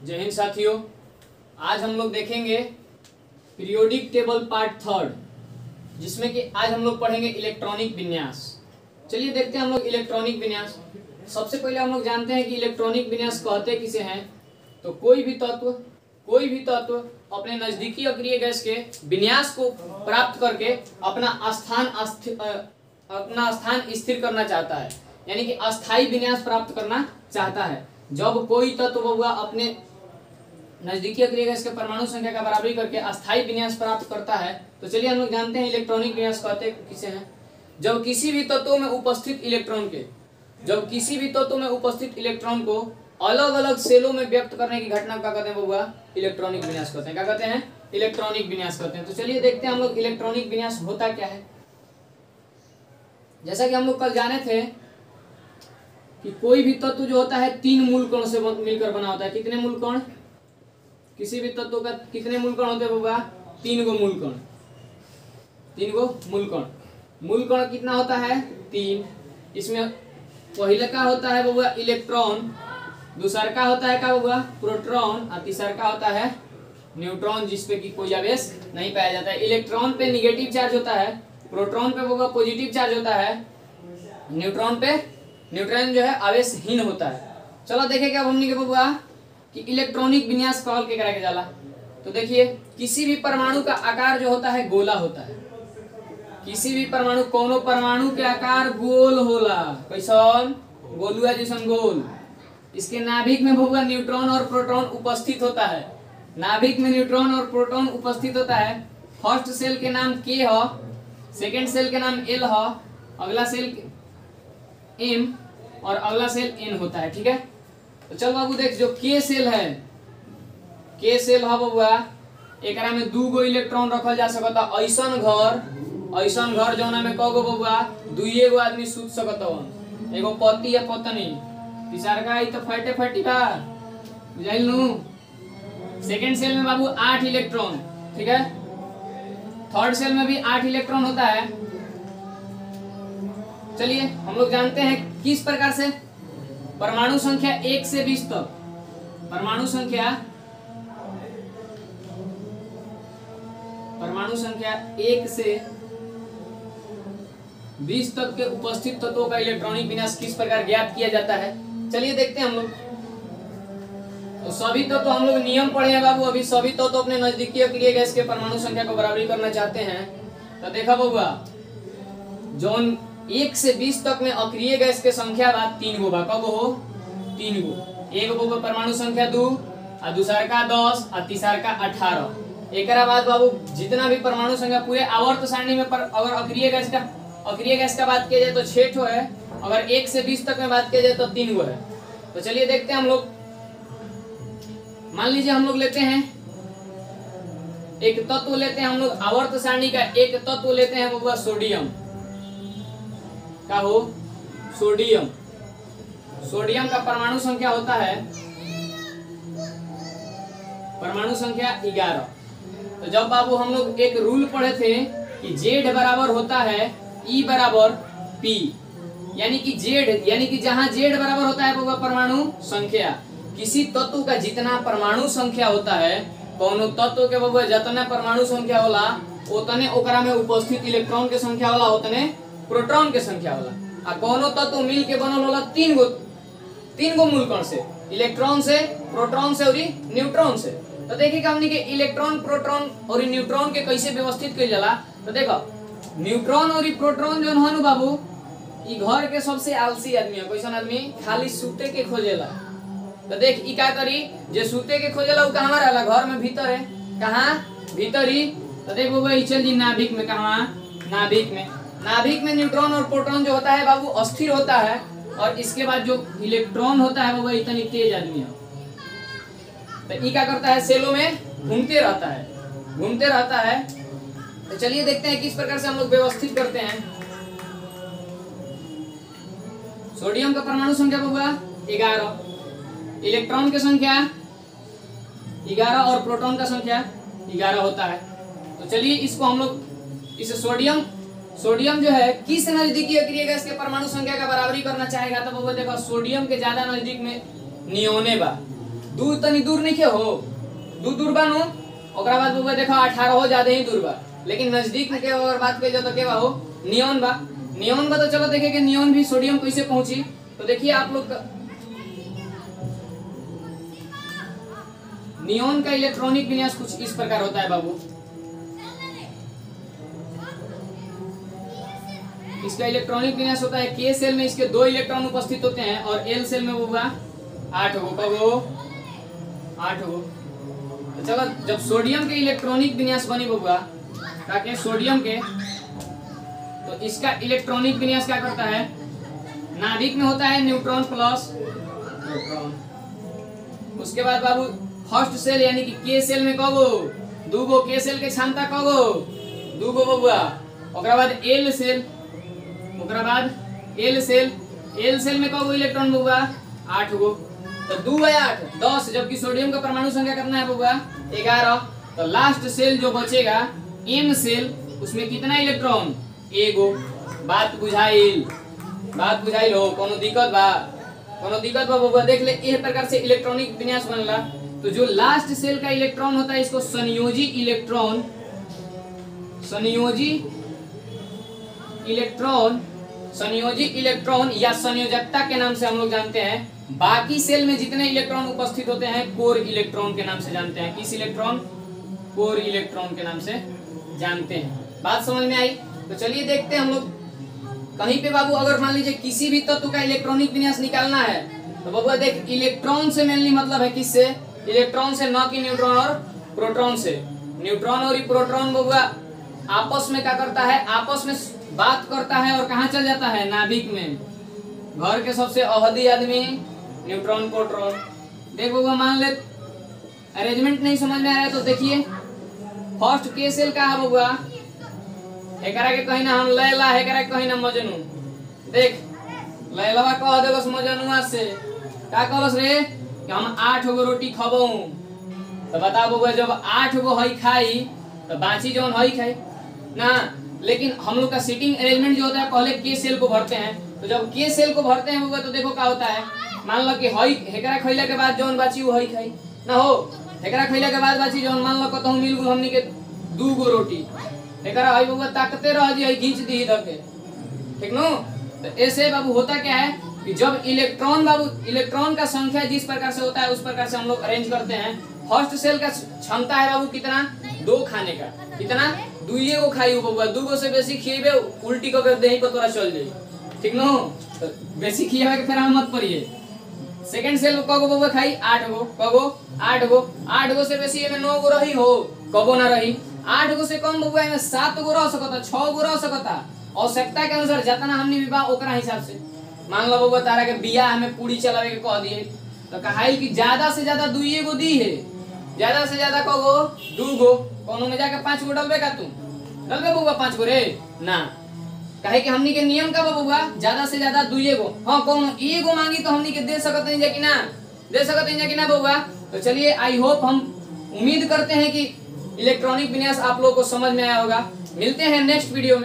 जय हिंद साथियों, आज हम लोग देखेंगे पीरियोडिक टेबल पार्ट थर्ड, जिसमें कि आज हम लोग पढ़ेंगे इलेक्ट्रॉनिक विन्यास। चलिए देखते हैं हम लोग इलेक्ट्रॉनिक विन्यास। सबसे पहले हम लोग जानते हैं कि इलेक्ट्रॉनिक विन्यास कहते किसे हैं। तो कोई भी तत्व अपने नजदीकी अक्रिय गैस के विन्यास को प्राप्त करके अपना स्थान स्थिर करना चाहता है, यानी कि अस्थायी विन्यास प्राप्त करना चाहता है। जब कोई तत्व अपने नजदीकी अक्रिय गैस के परमाणु संख्या का बराबरी करके अस्थायी विन्यास प्राप्त करता है, तो चलिए हम लोग जानते हैं इलेक्ट्रॉनिक विन्यास कहते किसे हैं। जब किसी भी तत्व में उपस्थित इलेक्ट्रॉन को अलग अलग सेलों में व्यक्त करने की घटना का कहते हैं बबुआ इलेक्ट्रॉनिक विन्यास कहते हैं। क्या कहते हैं? इलेक्ट्रॉनिक विन्यास कहते हैं। तो चलिए देखते हैं हम लोग इलेक्ट्रॉनिक विन्यास होता क्या है। जैसा कि हम लोग कल जाने थे कि कोई भी तत्व जो होता है 3 मूल कणों से मिलकर बना होता है। कितने मूल कण? किसी भी तत्व का कितने मूल कण होते हैं बबुआ? 3 गो मूल कण। 3 गो मूल कण। मूल कण कितना होता है? 3। इसमें पहले का होता है बबुआ इलेक्ट्रॉन, दूसरा का होता है क्या बबुआ? प्रोटॉन, और तीसरा का होता है न्यूट्रॉन, जिसपे कि कोई आवेश नहीं पाया जाता है। इलेक्ट्रॉन पे निगेटिव चार्ज होता है, प्रोटॉन पे बबुआ पॉजिटिव चार्ज होता है, न्यूट्रॉन जो है आवेशहीन होता है। चलो देखेंगे अब हमने के बबुआ कि इलेक्ट्रॉनिक विन्यास कॉल के करा के जाला। तो देखिए किसी भी परमाणु का आकार जो होता है गोला होता है। किसी भी परमाणु, कोनो परमाणु के आकार गोल होला। कैसन? गोलुआ जैसन गोल। इसके नाभिक में बबुआ न्यूट्रॉन और प्रोटॉन उपस्थित होता है। नाभिक में न्यूट्रॉन और प्रोटॉन उपस्थित होता है। फर्स्ट सेल के नाम के है, सेकेंड सेल के नाम एल है, अगला सेल एम और अगला सेल एन होता है। ठीक है, तो चल बाबू देख, जो के सेल है बबुआ, एकरा में 2 गो इलेक्ट्रॉन रखल जा सकता। ऐसन घर जौना में कगो बबुआ 2 गो आदमी सूत सकत। एगो पति या पत्नी, तीसरा का तो फटे बा, बुझाइल नु। सेकेंड सेल में बाबू 8 इलेक्ट्रॉन। ठीक है, थर्ड सेल में भी 8 इलेक्ट्रॉन होता है। चलिए हम लोग जानते हैं किस प्रकार से परमाणु संख्या 1 से 20 तक, परमाणु संख्या 1 से 20 तक के उपस्थित तत्वों का इलेक्ट्रॉनिक विन्यास किस प्रकार ज्ञात किया जाता है। चलिए देखते हैं हम लोग। तो सभी तत्व हम लोग नियम पढ़े हैं बाबू। अभी सभी तत्व अपने नजदीकी अक्रिय गैस के परमाणु संख्या को बराबरी करना चाहते हैं। तो देखा बबुआ, जोन 1 से 20 तक में अक्रिय गैस के संख्या बात 3 गो बा। कब हो? 3 गो। एक गो परमाणु संख्या 2, और दूसरा का 10, और तीसरा का 18। एक बाद बाबू जितना भी परमाणु संख्या पूरे आवर्त सारणी में अगर अक्रिय गैस का बात किया जाए तो 6 ठो है। अगर 1 से 20 तक में बात किया जाए तो 3 गो है। तो चलिए देखते हैं हम लोग। मान लीजिए हम लोग लेते हैं एक तत्व लेते हैं हम लोग आवर्त सारणी का। एक तत्व लेते हैं बबुआ सोडियम का हो। सोडियम का परमाणु संख्या होता है परमाणु संख्या 11। तो जब बाबू हम लोग एक रूल पढ़े थे कि Z बराबर होता है E बराबर P, यानी कि जहां Z बराबर होता है बबुआ परमाणु संख्या। किसी तत्व का जितना परमाणु संख्या होता है, कोनो तत्व के बबुआ जितना परमाणु संख्या होला उतने ओकरा में उपस्थित इलेक्ट्रॉन के संख्या होला, उतने प्रोटॉन के संख्या होला। आ कोनो तत्व मिल के बनल होला 3 गो मूल कण से, इलेक्ट्रॉन से, प्रोटॉन से और न्यूट्रॉन से। तो देखिए हमने के इलेक्ट्रॉन, प्रोटॉन और न्यूट्रॉन के कैसे व्यवस्थित कइल जाला। तो देखो न्यूट्रॉन और प्रोटॉन जो हनु बाबू, ई घर के सबसे आलसी आदमी है। कैसन आदमी? खाली सूते के खोजेला। तो देख ई का करी, जे सूते के खोजेला उ कहां रहला? घर में भीतर है। कहां? भीतर ही। तो देख बाबू ई चल जी नाभिक में। कहां? नाभिक में न्यूट्रॉन और प्रोटॉन जो होता है बाबू अस्थिर होता है, और इसके बाद जो इलेक्ट्रॉन होता है बाबू इतनी तेज आदमी है। तो ई क्या करता है? सेलों में घूमते रहता है। तो चलिए देखते हैं किस प्रकार से हम लोग व्यवस्थित करते हैं। सोडियम का परमाणु संख्या बबुआ 11, इलेक्ट्रॉन की संख्या 11 और प्रोटॉन का संख्या 11 होता है। तो चलिए इसको हम लोग, इसे सोडियम जो है किस नजदीकी अक्रिय गैस के परमाणु संख्या का बराबरी करना चाहेगा। तो बबुआ देखो सोडियम के ज्यादा नजदीक में नियोने बा। दूर तनी दूर नहीं के हो, दूर बानू, ओकरा बाद बबुआ देखो 18 हो ज्यादा ही दूर बा, लेकिन नजदीक में के अगर बात कइल तो के बा हो, नियॉन बा। नियॉन बा तो चलो देखे कि नियॉन भी सोडियम कैसे पहुंची। तो देखिए आप लोग नियॉन का इलेक्ट्रॉनिक विन्यास कुछ इस प्रकार होता है बाबू। इसका इलेक्ट्रॉनिक विन्यास होता है के सेल में इसके 2 इलेक्ट्रॉन उपस्थित होते हैं और एल सेल में होगा 8 गो। कब 8 गो। तो चलो जब सोडियम के इलेक्ट्रॉनिक विन्यास बनी बबुआ ताकि सोडियम के, तो इसका इलेक्ट्रॉनिक विन्यास क्या करता है, नाभिक में होता है न्यूट्रॉन प्लस प्रोटॉन। उसके बाद बाबू फर्स्ट सेल यानी कि के सेल में कगो 2 गो, के सेल के क्षमता कगो 2 गो बबुआ। ओकरा बाद एल सेल, ओकरा बाद एल सेल, एल सेल में कगो इलेक्ट्रॉन बबुआ 8 गो। तो 2 बाय 8 10, जबकि सोडियम का परमाणु संख्या कितना है बबुआ 11। तो लास्ट सेल जो बचेगा एम सेल, उसमें कितना इलेक्ट्रॉन 1 गो। बात बुझाइल, बात बुझाइल हो, कोनो दिक्कत बा, कोनो दिक्कत बा बबुआ। देख ले इस प्रकार से इलेक्ट्रॉनिक विन्यास बनला। तो जो लास्ट सेल का इलेक्ट्रॉन होता है इसको संयोजी इलेक्ट्रॉन, संयोजी इलेक्ट्रॉन, संयोजी इलेक्ट्रॉन या संयोजकता के नाम से हम लोग जानते हैं। बाकी सेल में जितने इलेक्ट्रॉन उपस्थित होते हैं कोर इलेक्ट्रॉन के नाम से जानते हैं। किस इलेक्ट्रॉन, कोर इलेक्ट्रॉन के नाम से जानते हैं। बात समझ में आई। तो चलिए देखते हैं हम लोग। कहीं पे बाबू अगर मान लीजिए किसी भी तत्व का इलेक्ट्रॉनिक विन्यास निकालना है तो बाबू देख इलेक्ट्रॉन से मेनली मतलब है किससे, इलेक्ट्रॉन से, न कि न्यूट्रॉन और प्रोटॉन से। न्यूट्रॉन और प्रोटॉन बबुआ आपस में क्या करता है, आपस में बात करता है और कहाँ चल जाता है, नाभिक में। घर के सबसे अहदी आदमी न्यूट्रॉन प्रोटॉन। देख बबुआ मान ले अरेंजमेंट नहीं समझ में आ रहा है तो देखिए फर्स्ट के सेल का है बबुआ, एकरा के कहीं ना हम लैला, एकरा के कहीं ना मजनू। देख लैलवा कह देगस मजनुआ से, का कहलस रे कि हम 8 गो रोटी खबऊ। तो बता बबुआ जब 8 गो हई खाई तो बाची जौन हई खाई ना। लेकिन हम लोग का सीटिंग अरेंजमेंट जो होता है पहले के सेल को भरते हैं। तो जब के सेल को भरते हैं बबुआ तो देखो क्या होता है, मान लो कि हई हेकरा खइला के बाद जौन बाची वो हई खाई ना हो, हेकरा खइला के बाद बाची जौन मान लो कहूं मिल गु हमनी के 2 गो रोटी, हेकरा हई बबुआ ताकते रह जी, हई खींच दी इधर के, ठीक नो। तो ऐसे बाबू होता क्या है कि जब इलेक्ट्रॉन बाबू, इलेक्ट्रॉन का संख्या जिस प्रकार से होता है उस प्रकार से हम लोग अरेंज करते हैं। फर्स्ट सेल का क्षमता है बाबू कितना, 2 खाने का, कितना 2 गो खाई बबुआ, 2 गो से बेसी खिएबे उल्टी को देही पर तोरा चल जाई, ठीक नो। तो बेसी खियावे के फेर मत पड़िए। सेकंड सेल कगो बबुआ खाई 8 गो, कगो 8 गो, 8 गो से बेसी एमे 9 गो रही हो, कबो ना रही। 8 गो से कम बबुआ एमे 7 गो रह सकता, 6 गो रह सकता, आवश्यकता के अनुसार जितना हमनी भी बा ओकरा हिसाब से। मान लो बबुआ तारा के बिया हमें पूरी चलावे के कह दिए तो कहाई कि ज्यादा से ज्यादा 2 गो दी है, ज्यादा से ज्यादा कगो 2 गो, कोनो में जाके 5 गो डलबे का, तू डलबे बबुआ 5 गो रे ना। काहे कि हमनी के नियम का बबुआ ज्यादा से ज्यादा 2 गो, हां कोनो 1 गो मांगी तो हमनी के दे सकत नहीं जा कि ना, दे सकत नहीं जा कि ना बबुआ। तो चलिए आई होप, हम उम्मीद करते हैं कि इलेक्ट्रॉनिक विन्यास आप लोगों को समझ में आया होगा। मिलते हैं नेक्स्ट वीडियो में।